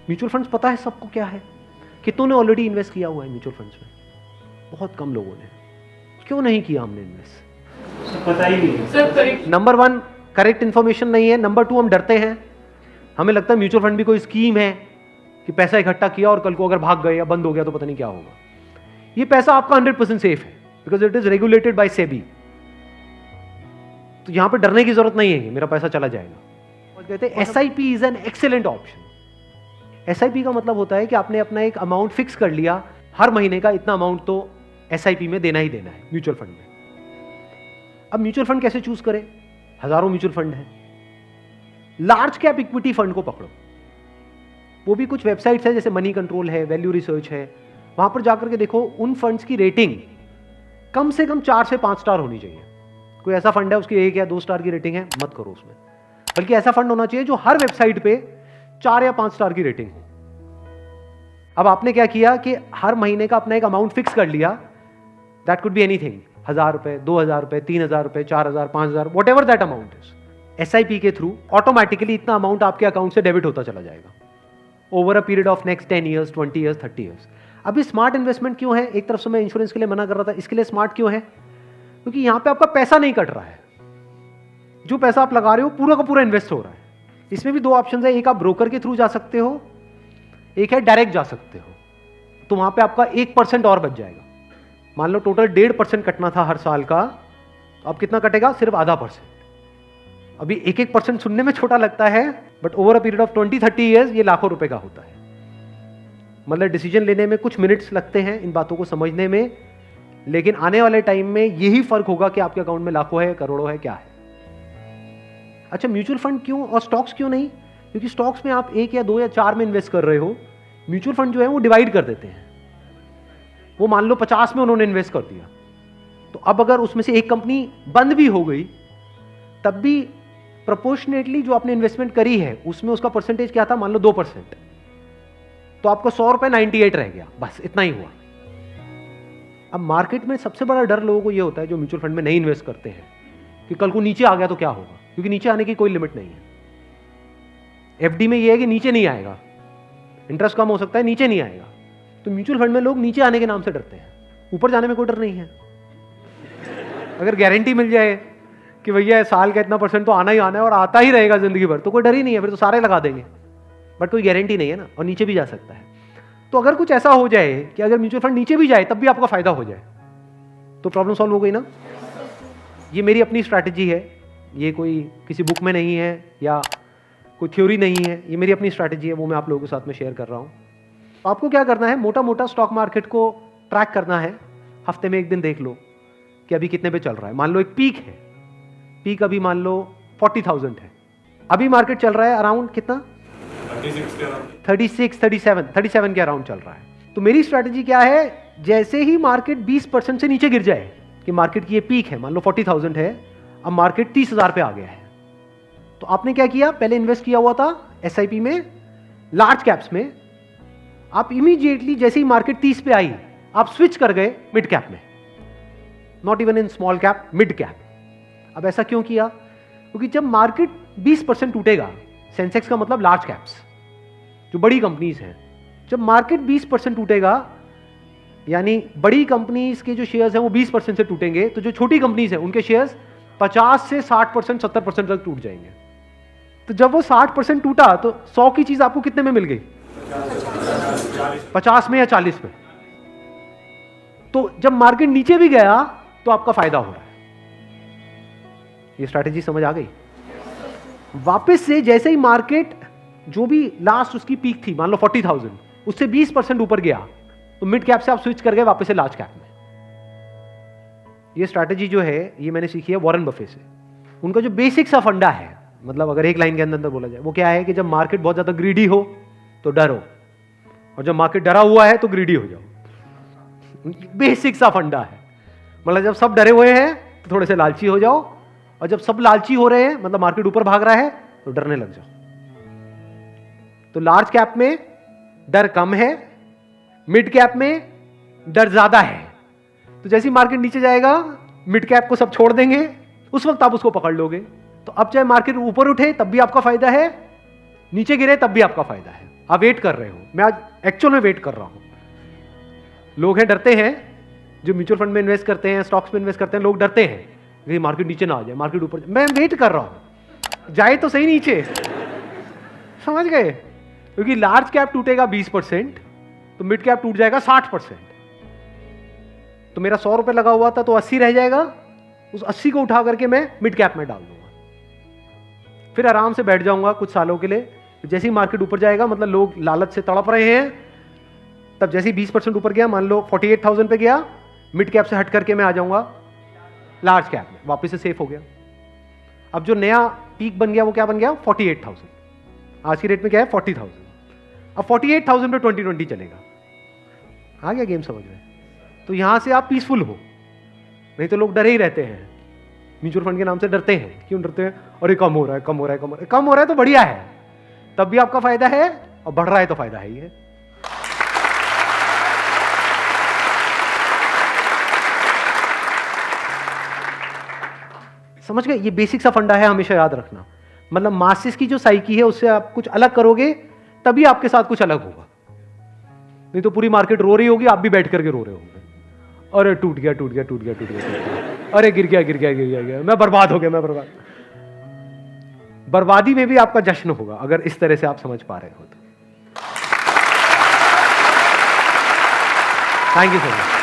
Mutual funds पता है सबको क्या है? कितनों ने ऑलरेडी इन्वेस्ट किया हुआ है म्यूचुअल फंड्स में? बहुत कम लोगों ने। क्यों नहीं किया हमने इन्वेस्ट? पता ही नहीं है। नंबर 1 करेक्ट इन्फॉर्मेशन नहीं है। नंबर 2 हम डरते हैं। हमें लगता है म्यूचुअल फंड भी कोई स्कीम है कि पैसा इकट्ठा किया और कल को अगर भाग गए या बंद हो गया तो पता नहीं क्या होगा। ये पैसा आपका 100% सेफ है because it is regulated by SEBI. तो यहां पे डरने की जरूरत नहीं है कि मेरा पैसा चला जाएगा। और कहते हैं SIP is an excellent option. SIP का मतलब होता है कि आपने अपना एक अमाउंट फिक्स कर लिया, हर महीने का इतना अमाउंट तो एसआईपी में देना ही देना है म्यूचुअल फंड में। अब म्यूचुअल फंड कैसे चूज करें? हजारों म्यूचुअल फंड है। लार्ज कैप इक्विटी फंड को पकड़ो। वो भी कुछ वेबसाइट्स है जैसे मनी कंट्रोल है, वैल्यू रिसर्च है, वहां पर जाकर के देखो उन फंड्स की रेटिंग कम से कम 4 से 5 स्टार होनी चाहिए। कोई ऐसा फंड है उसकी 1 या 2 स्टार की रेटिंग है, मत करो उसमें। बल्कि ऐसा फंड होना चाहिए जो हर वेबसाइट पे 4 या 5 स्टार की रेटिंग हो। अब आपने क्या किया कि हर महीने का अपना एक अमाउंट फिक्स कर लिया। दैट कुड बी एनीथिंग, 1000 रुपए, 2000 रुपए, 3000 रुपए, 4000, 5000, what ever that amount is. SIP के थ्रू ऑटोमेटिकली इतना अमाउंट आपके अकाउंट से डेबिट होता चला जाएगा over a period of next 10 years, 20 years, 30 years. अभी स्मार्ट इन्वेस्टमेंट क्यों है? एक तरफ से मैं इंश्योरेंस के लिए मना कर रहा था, इसके लिए स्मार्ट क्यों है? क्योंकि यहां पे आपका पैसा नहीं कट रहा है। जो पैसा आप लगा रहे हो पूरा का पूरा इन्वेस्ट हो रहा है। इसमें भी 2 ऑप्शन है, एक आप ब्रोकर के थ्रू जा सकते हो, एक है डायरेक्ट जा सकते हो। तो वहां पे आपका 1% और बच जाएगा। मान लो टोटल 1.5% कटना था हर साल का, तो अब कितना कटेगा? सिर्फ आधा %। अभी 1% सुनने में छोटा लगता है, but over a period of 20-30 years ये लाखों रुपए का होता है। मतलब डिसीजन लेने में कुछ मिनट्स लगते हैं इन बातों को समझने में, लेकिन आने वाले टाइम में यही फर्क होगा कि आपके अकाउंट में लाखों है, करोड़ों है, क्या है। अच्छा, म्यूचुअल फंड क्यों और स्टॉक्स क्यों नहीं? क्योंकि स्टॉक्स में आप 1 या 2 या 4 में इन्वेस्ट कर रहे हो। म्यूचुअल फंड जो है वो डिवाइड कर देते हैं। वो मान लो 50 में उन्होंने इन्वेस्ट कर दिया, तो अब अगर उसमें से एक कंपनी बंद भी हो गई तब भी प्रोपोर्शनेटली जो आपने इन्वेस्टमेंट करी है उसमें उसका परसेंटेज क्या था? मान लो 2%, तो आपको 100 रुपए 98 रह गया, बस इतना ही हुआ। अब मार्केट में सबसे बड़ा डर लोगों को यह होता है जो म्यूचुअल फंड में नहीं इन्वेस्ट करते हैं कि कल को नीचे आ गया तो क्या होगा, क्योंकि नीचे आने की कोई लिमिट नहीं है। एफडी में यह है कि नीचे नहीं आएगा, इंटरेस्ट कम हो सकता है, नीचे नहीं आएगा। तो म्यूचुअल फंड में लोग नीचे आने के नाम से डरते हैं, ऊपर जाने में कोई डर नहीं है। अगर गारंटी मिल जाए कि भैया साल का इतना % तो आना ही आना है और आता ही रहेगा जिंदगी भर, तो कोई डर ही नहीं है, फिर तो सारे लगा देंगे। बट कोई गारंटी नहीं है ना, और नीचे भी जा सकता है। तो अगर कुछ ऐसा हो जाए कि अगर म्यूचुअल फंड नीचे भी जाए तब भी आपका फायदा हो जाए, तो प्रॉब्लम सॉल्व हो गई ना। ये मेरी अपनी स्ट्रैटेजी है, ये कोई किसी बुक में नहीं है या कोई थ्योरी नहीं है, ये मेरी अपनी स्ट्रैटेजी है, वो मैं आप लोगों के साथ में शेयर कर रहा हूँ। आपको क्या करना है? मोटा मोटा स्टॉक मार्केट को ट्रैक करना है। हफ्ते में 1 दिन देख लो कि अभी कितने पे चल रहा है। मान लो एक पीक है, पीक अभी मान लो 40,000 है, अभी मार्केट चल रहा है अराउंड कितना? 37 के अराउंड चल रहा है। तो मेरी स्ट्रैटेजी क्या है? जैसे ही मार्केट 20% से नीचे गिर जाए कि मार्केट की ये पीक है, मान लो 40,000 है, अब मार्केट 30,000 पे आ गया है, तो आपने क्या किया? पहले इन्वेस्ट किया हुआ था एसआईपी में, लार्ज कैप्स में। आप इमीडिएटली जैसे ही मार्केट 30 पे आई आप स्विच कर गए मिड कैप में, not even in small cap, mid cap. अब ऐसा क्यों किया? क्योंकि जब मार्केट 20% टूटेगा, सेंसेक्स का मतलब लार्ज कैप्स जो बड़ी कंपनीज हैं, जब मार्केट 20% टूटेगा यानी बड़ी कंपनीज के जो शेयर्स हैं वो 20% से टूटेंगे, तो जो छोटी कंपनीज हैं उनके शेयर्स 50 से 60%, 70% तक टूट जाएंगे। तो जब वो 60% टूटा तो 100 की चीज आपको कितने में मिल गई? 50 में या 40 में। तो जब मार्केट नीचे भी गया तो आपका फायदा हो रहा है। ये स्ट्रैटेजी समझ आ गई? वापस से जैसे ही मार्केट जो भी लास्ट उसकी पीक थी, मान लो 40,000, उससे 20% ऊपर गया, तो मिड कैप से आप स्विच कर गए वापस से लार्ज कैप में। ये स्ट्रैटेजी जो है ये मैंने सीखी है वॉरेन बफे से। उनका जो बेसिक सा फंडा है, मतलब अगर एक लाइन के अंदर बोला जाए, वो क्या है कि जब मार्केट बहुत ज्यादा ग्रीडी हो तो डरो, और जब मार्केट डरा हुआ है तो ग्रीडी हो जाओ। बेसिक सा फंडा है। मतलब जब सब डरे हुए हैं तो थोड़े से लालची हो जाओ, और जब सब लालची हो रहे हैं, मतलब मार्केट ऊपर भाग रहा है, तो डरने लग जाओ। तो लार्ज कैप में डर कम है, मिड कैप में डर ज्यादा है। तो जैसे ही मार्केट नीचे जाएगा मिड कैप को सब छोड़ देंगे, उस वक्त आप उसको पकड़ लोगे। तो अब चाहे मार्केट ऊपर उठे तब भी आपका फायदा है, नीचे गिरे तब भी आपका फायदा है, आप वेट कर रहे हो। मैं आज एक्चुअल में वेट कर रहा हूं। लोग हैं डरते हैं, जो म्यूचुअल फंड में इन्वेस्ट करते हैं, स्टॉक्स में इन्वेस्ट करते हैं, लोग डरते हैं कि मार्केट नीचे ना आ जाए, मार्केट ऊपर। मैं वेट कर रहा हूं, जाए तो सही नीचे, समझ गए? क्योंकि लार्ज कैप टूटेगा 20%, तो मिड कैप टूट जाएगा 60%। तो मेरा 100 रुपए लगा हुआ था तो 80 रह जाएगा, उस 80 को उठा करके मैं मिड कैप में डाल दूंगा, फिर आराम से बैठ जाऊंगा कुछ सालों के लिए। जैसे ही मार्केट ऊपर जाएगा, मतलब लोग लालच से तड़प रहे हैं, तब जैसे ही 20% ऊपर गया, मान लो 48,000 पे गया, मिड कैप से हट करके मैं आ जाऊंगा लार्ज कैप में, वापस से सेफ हो गया। अब जो नया पीक बन गया वो क्या बन गया? 48,000। आज की रेट में क्या है? 40,000। अब 48,000 पे 2020 चलेगा। आ गया गेम समझ में? तो यहां से आप पीसफुल हो, नहीं तो लोग डरे ही रहते हैं, म्यूचुअल फंड के नाम से डरते हैं। क्यों डरते हैं? अरे कम हो रहा है, कम हो रहा है, कम हो रहा है। कम हो रहा है तो बढ़िया है, तब भी आपका फायदा है, और बढ़ रहा है तो फायदा है ही है। समझ गए? ये बेसिक सा फंडा है, हमेशा याद रखना। मतलब मासिस की जो साइकी है उससे आप कुछ अलग करोगे तभी आपके साथ कुछ अलग होगा, नहीं तो पूरी मार्केट रो रही होगी, आप भी बैठ करके रो रहे होंगे। अरे टूट गया, टूट गया, टूट गया, टूट गया, अरे गिर गया, गिर गया, गिर गया, गिर, मैं बर्बाद हो गया, मैं बर्बाद। बर्बादी में भी आपका जश्न होगा अगर इस तरह से आप समझ पा रहे हो तो। Thank you so much.